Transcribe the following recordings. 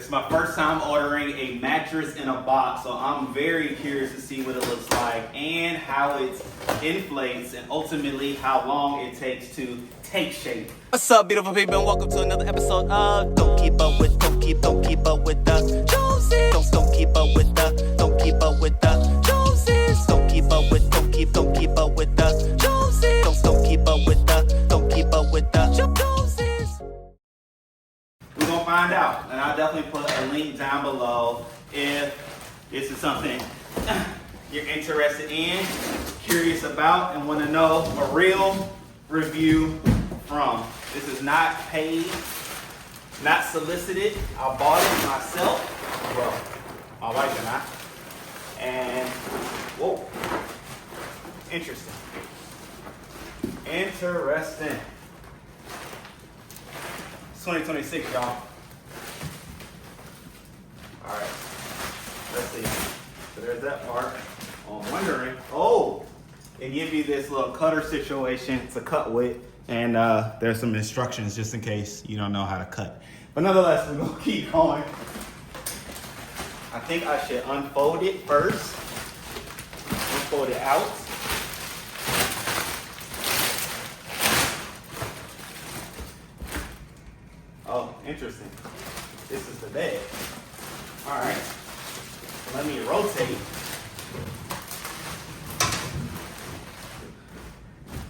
It's my first time ordering a mattress in a box, so I'm very curious to see what it looks like and how it inflates and ultimately how long it takes to take shape. What's up, beautiful people, and welcome to another episode of Don't Keep Up With the Joneses. Don't keep up with the Joneses. Don't keep up with the Joneses. Don't keep up with the Joneses. Don't keep up with the Joneses. We're gonna find out, and I'll definitely put a link down below if this is something you're interested in, curious about, and want to know a real review from. This is not paid, not solicited. I bought it myself. Well, my wife and I. And whoa, interesting. Interesting. It's 2026, y'all. All right, let's see. So there's that part. Oh, I'm wondering. Oh, it gives you this little cutter situation to cut with, and there's some instructions just in case you don't know how to cut. But nonetheless, we're gonna keep going. I think I should unfold it first. Unfold it out. Oh, interesting. This is the bed. All right. So let me rotate.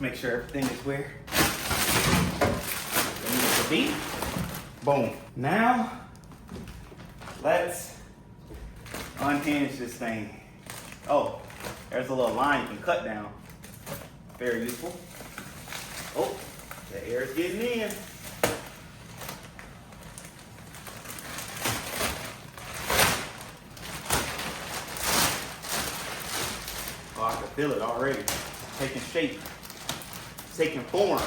Make sure everything is where it needs to be. Boom. Now, let's unhinge this thing. Oh, there's a little line you can cut down. Very useful. Oh, the air's getting in. Oh, I can feel it already. Taking shape, taking form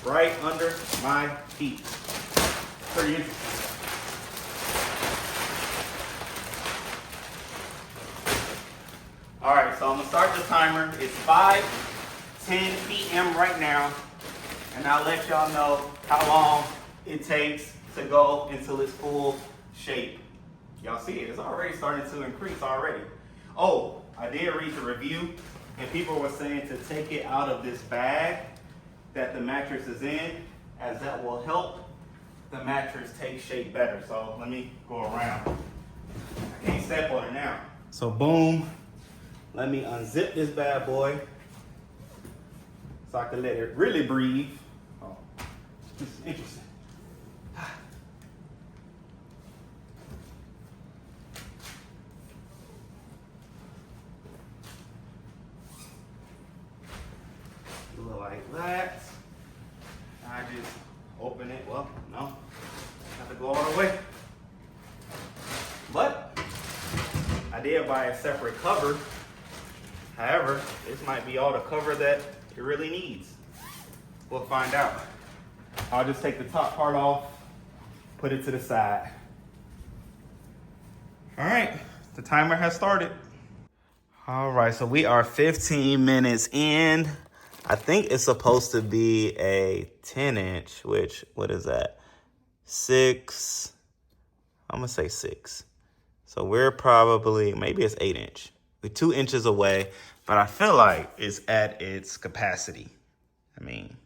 right under my feet. Pretty interesting. All right, so I'm gonna start the timer. It's 5:10 p.m. right now, and I'll let y'all know how long it takes to go until it's full shape. Y'all see it? It's already starting to increase already. Oh, I did read the review, and people were saying to take it out of this bag that the mattress is in, as that will help the mattress take shape better. So let me go around. I can't step on it now. So boom, let me unzip this bad boy so I can let it really breathe. Oh, this is interesting. Like that. I just open it. Well, no, have to go all the way. But I did buy a separate cover. However, this might be all the cover that it really needs. We'll find out. I'll just take the top part off, put it to the side. All right, the timer has started. All right, so we are 15 minutes in. I think it's supposed to be a 10-inch, which, what is that? 6, I'm gonna say 6. So we're probably, maybe it's 8-inch. We're 2 inches away, but I feel like it's at its capacity. I mean,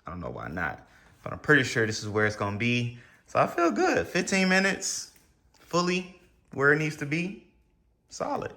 I don't know why not, but I'm pretty sure this is where it's gonna be. So I feel good, 15 minutes, fully where it needs to be, solid.